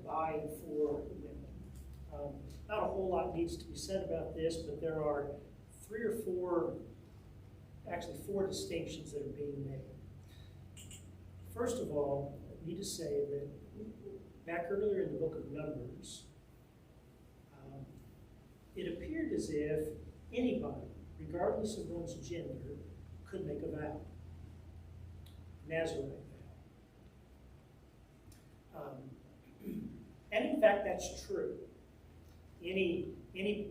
by and for women. Not a whole lot needs to be said about this, but there are 3 or 4, actually 4 distinctions that are being made. First of all, I need to say that back earlier in the book of Numbers, it appeared as if anybody, regardless of one's gender, could make a vow. Nazarite vow. And in fact, that's true. Any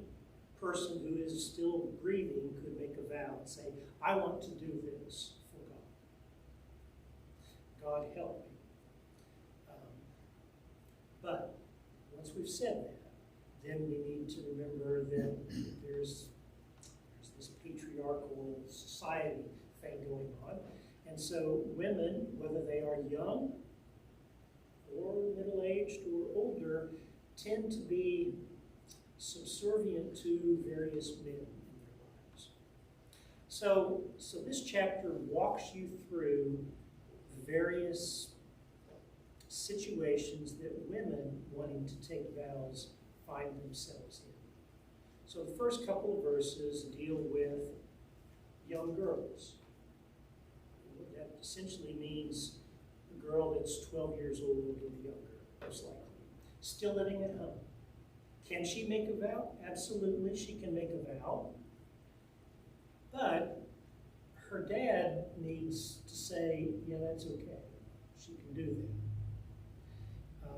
person who is still breathing could make a vow and say, I want to do this for God. God help me. But once we've said that, then we need to remember that there's this patriarchal society thing going on. And so women, whether they are young or middle-aged or older, tend to be subservient to various men in their lives. So this chapter walks you through the various situations that women wanting to take vows find themselves in. So the first couple of verses deal with young girls. That essentially means a girl that's 12 years old and younger, most likely. Still living at home. Can she make a vow? Absolutely, she can make a vow. But her dad needs to say, yeah, that's okay. She can do that.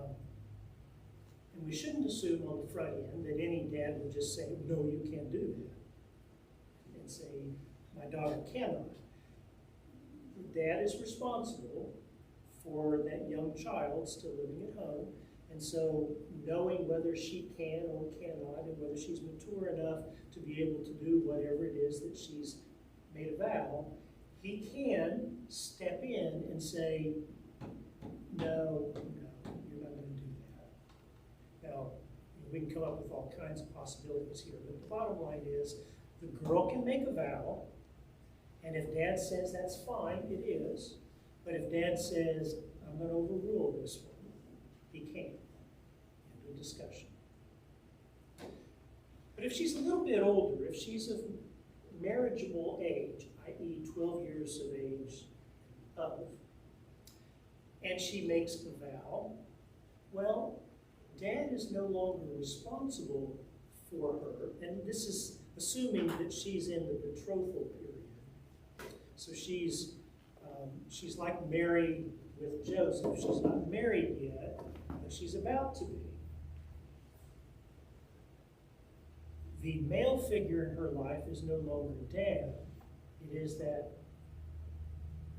And we shouldn't assume on the front end that any dad would just say, no, you can't do that. And say, my daughter cannot. The dad is responsible for that young child still living at home. And so knowing whether she can or cannot and whether she's mature enough to be able to do whatever it is that she's made a vow, he can step in and say, no, you're not going to do that. Now, we can come up with all kinds of possibilities here, but the bottom line is the girl can make a vow, and if dad says that's fine, it is. But if dad says, I'm going to overrule this one, he can't. End of discussion. But if she's a little bit older, if she's of marriageable age, i.e. 12 years of age of, and she makes a vow, well, dad is no longer responsible for her, and this is assuming that she's in the betrothal period. So she's like Mary with Joseph. She's not married yet, but she's about to be. The male figure in her life is no longer dad. It is that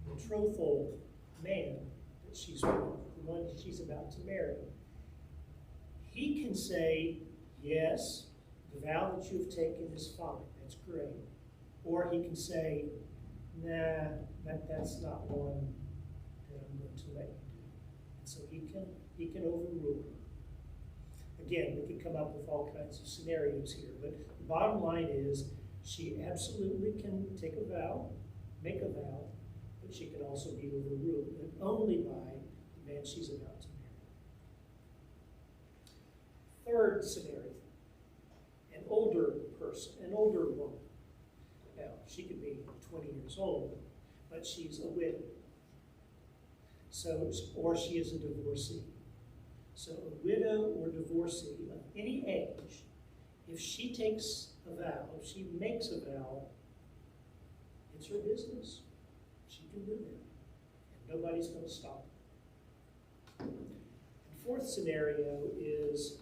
betrothal man that she's with, the one that she's about to marry. He can say, yes, the vow that you've taken is fine, that's great. Or he can say, nah, that's not one that I'm going to let you do. And so he can overrule her. Again, we could come up with all kinds of scenarios here, but the bottom line is she absolutely can take a vow, make a vow, but she can also be overruled, but only by the man she's about to marry. Third scenario, an older person, an older woman. Now, she could be 20 years old, but she's a widow. So, or she is a divorcee. So a widow or divorcee of any age, if she takes a vow, if she makes a vow, it's her business. She can do that. And nobody's going to stop her. The fourth scenario is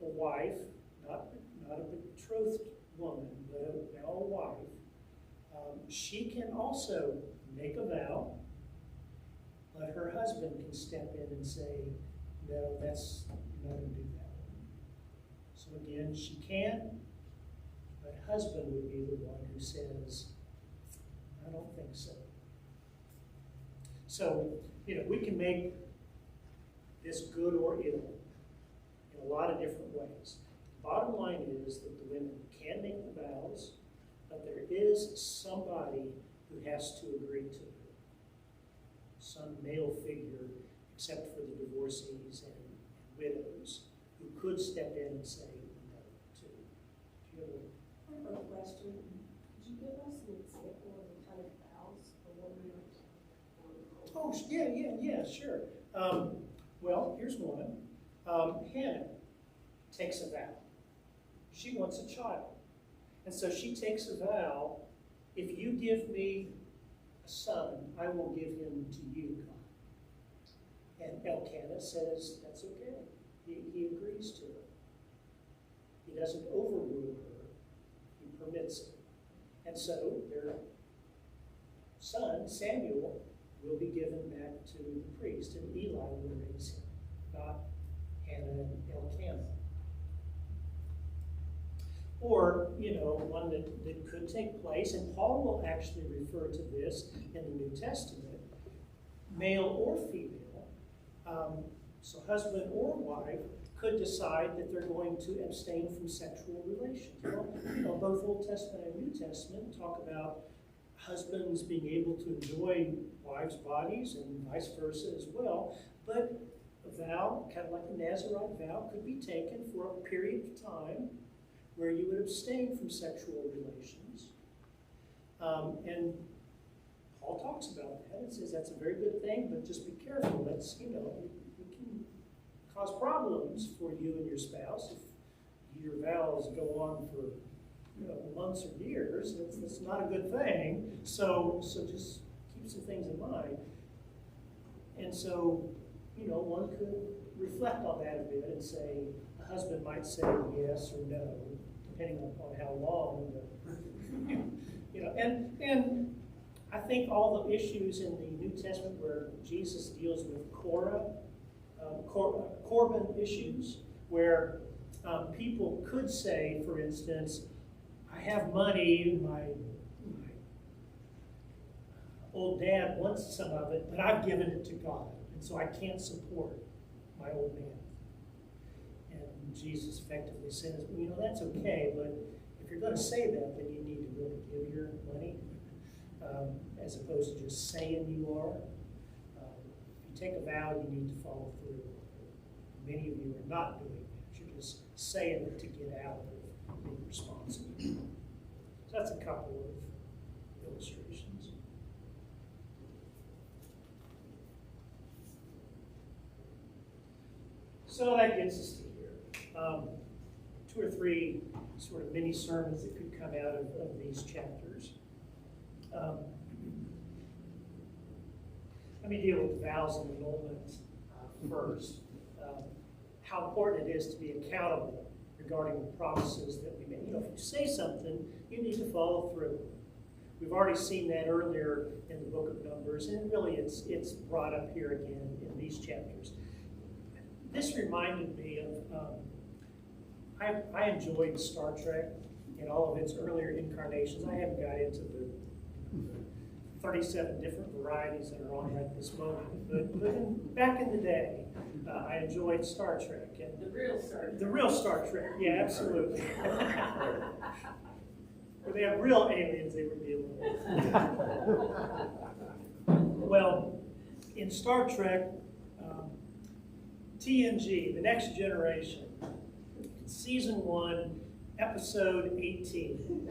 a wife, not a betrothed woman, but now a wife. She can also make a vow, but her husband can step in and say, no, that's, you're not going to do that. So again, she can, but husband would be the one who says, I don't think so. So, we can make this good or ill in a lot of different ways. The bottom line is that the women can make the vows, but there is somebody who has to agree to it. Some male figure, except for the divorcees and widows, who could step in and say no to. Do you have I have a question. Could you give us an example of the kind of vows a woman Oh, yeah, sure. Well, here's one. Hannah takes a vow. She wants a child. And so she takes a vow, if you give me a son, I will give him to you, God. And Elkanah says, that's okay. He agrees to it. He doesn't overrule her. He permits it. And so their son, Samuel, will be given back to the priest, and Eli will raise him, not Hannah and Elkanah. Or, one that could take place, and Paul will actually refer to this in the New Testament, male or female, so husband or wife could decide that they're going to abstain from sexual relations. Well, both Old Testament and New Testament talk about husbands being able to enjoy wives' bodies and vice versa as well, but a vow, kind of like a Nazirite vow, could be taken for a period of time where you would abstain from sexual relations. And Paul talks about that and says that's a very good thing, but just be careful. That's, it can cause problems for you and your spouse if your vows go on for months or years. That's not a good thing. So just keep some things in mind. And so, one could reflect on that a bit and say, a husband might say yes or no, depending on how long and I think all the issues in the New Testament where Jesus deals with Corban issues, where people could say, for instance, I have money, my old dad wants some of it, but I've given it to God, and so I can't support my old man. And Jesus effectively says, that's okay, but if you're going to say that, then you need to really give your money, as opposed to just saying you are. If you take a vow, you need to follow through. Many of you are not doing that. You're just saying it to get out of being responsible. So that's a couple of illustrations. So that gets us to here. 2 or 3 sort of mini sermons that could come out of these chapters. Let me deal with vows and annulment first. How important it is to be accountable regarding the promises that we make. You know, if you say something, you need to follow through. We've already seen that earlier in the book of Numbers, and really it's brought up here again in these chapters. This reminded me of, I enjoyed Star Trek in all of its earlier incarnations. I haven't got into the 37 different varieties that are on right this moment, but back in the day, I enjoyed Star Trek. And The real Star Trek. The real Star Trek, yeah, absolutely. Where they have real aliens they were dealing with. Well, in Star Trek, TNG, The Next Generation, Season 1, Episode 18,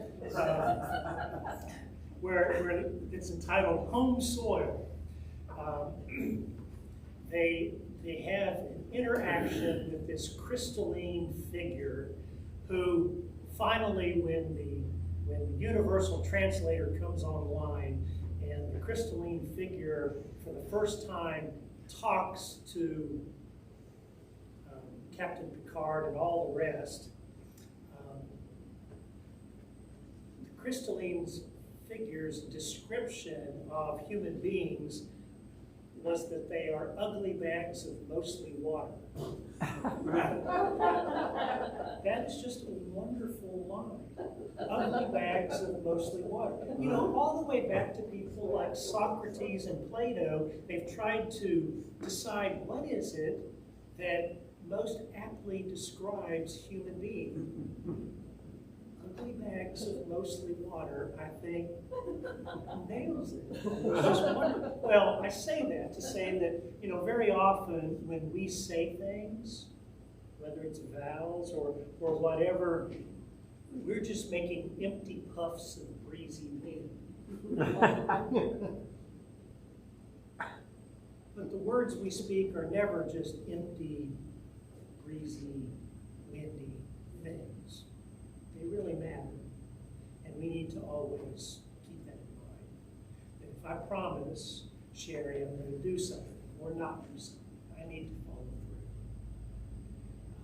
where it's entitled Home Soil. They have an interaction with this crystalline figure who finally, when the universal translator comes online and the crystalline figure for the first time talks to Captain Picard and all the rest, the crystalline figure's description of human beings was that they are ugly bags of mostly water. That is just a wonderful line. Ugly bags of mostly water. You know, all the way back to people like Socrates and Plato, they've tried to decide what is it that most aptly describes human beings. Ugly bags of mostly water, I think, nails it. It's just wonderful. Well, I say that to say that, you know, very often when we say things, whether it's vows or whatever, we're just making empty puffs of breezy wind. But the words we speak are never just empty, breezy, windy things. They really matter. And we need to always keep that in mind. That if I promise Sherry I'm going to do something or not do something, I need to follow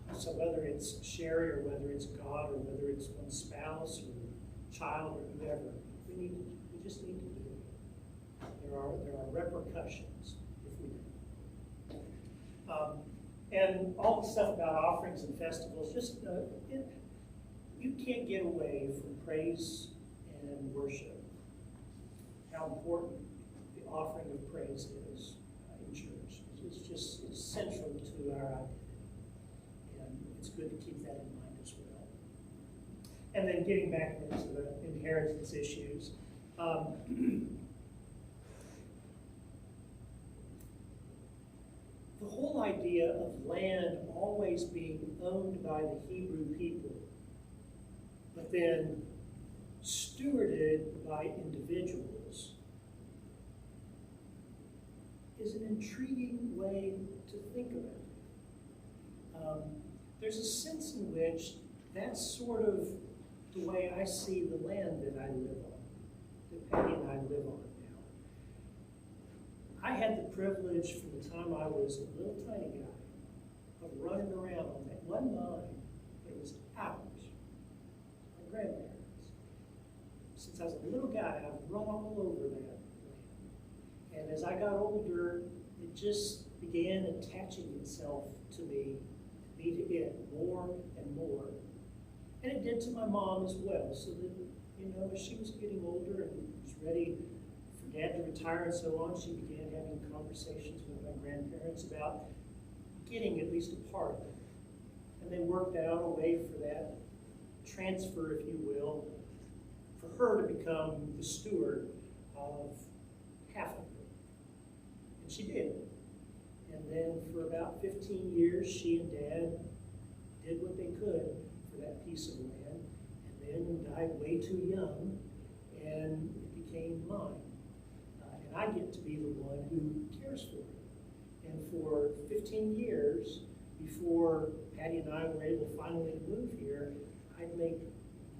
through. So whether it's Sherry or whether it's God or whether it's one spouse or child or whoever, we just need to do it. There are repercussions if we don't. And all the stuff about offerings and festivals, just you can't get away from praise and worship. How important the offering of praise is in church. It's central to our identity. And it's good to keep that in mind as well. And then getting back into the inheritance issues. The whole idea of land always being owned by the Hebrew people, but then stewarded by individuals, is an intriguing way to think about it. There's a sense in which that's sort of the way I see the land that I live on, that Patty and I live on now. I had the privilege from the time I was a little tiny guy of running around on that one line that was ours, my grandparents. Since I was a little guy, I've run all over that land. And as I got older, it just began attaching itself to me to it more and more. And it did to my mom as well, so that, you know, as she was getting older and was ready for Dad to retire and so on, she began having conversations with my grandparents about getting at least a part of it. And they worked out a way for that transfer, if you will, for her to become the steward of half of it. And she did. And then for about 15 years, she and Dad did what they could for that piece of land. Ben died way too young, and it became mine. And I get to be the one who cares for it. And for 15 years, before Patty and I were able finally to move here, I'd make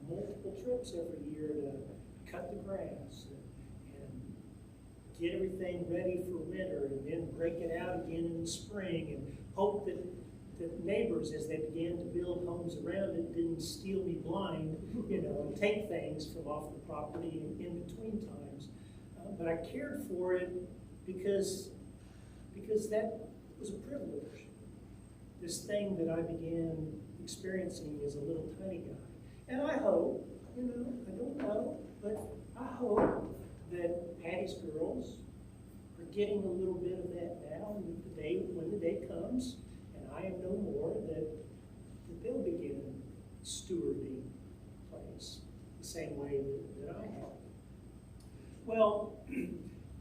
multiple trips every year to cut the grass and get everything ready for winter, and then break it out again in the spring, and hope that the neighbors, as they began to build homes around it, didn't steal me blind, and take things from off the property in between times. But I cared for it because that was a privilege. This thing that I began experiencing as a little tiny guy. And I hope, I don't know, but I hope that Patty's girls are getting a little bit of that now, and when the day comes, and I am no more, that they'll begin stewarding the place the same way that I have. Well,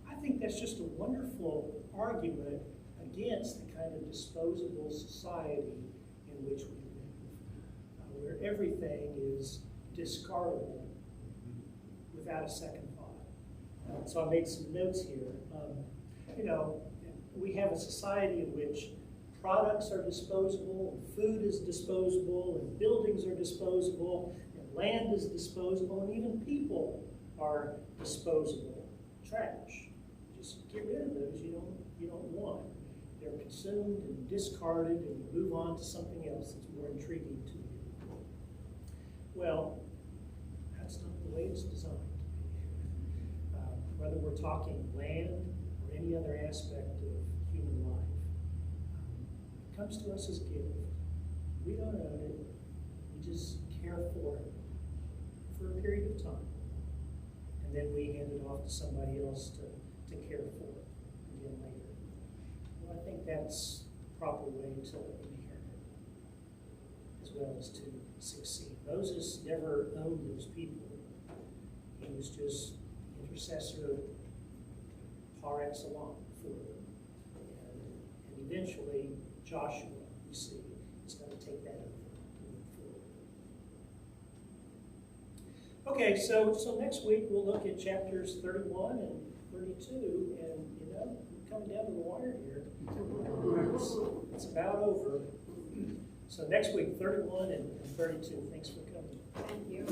I think that's just a wonderful argument against the kind of disposable society in which we live, where everything is discardable without a second thought. So I made some notes here. We have a society in which products are disposable, and food is disposable, and buildings are disposable, and land is disposable, and even people are disposable. Trash. Just get rid of those you don't want. They're consumed and discarded, and you move on to something else that's more intriguing to you. Well, that's not the way it's designed. Whether we're talking land or any other aspect of human life, it comes to us as a gift. We don't own it. We just care for it for a period of time. And then we hand it off to somebody else to care for it again later. Well, I think that's the proper way to inherit as well as to succeed. Moses never owned those people. He was just intercessor par excellence for them. And eventually, Joshua, you see, is going to take that over and move forward. Okay, so next week we'll look at chapters 31 and 32, and we're coming down to the wire here. It's about over. So next week, 31 and 32. Thanks for coming. Thank you.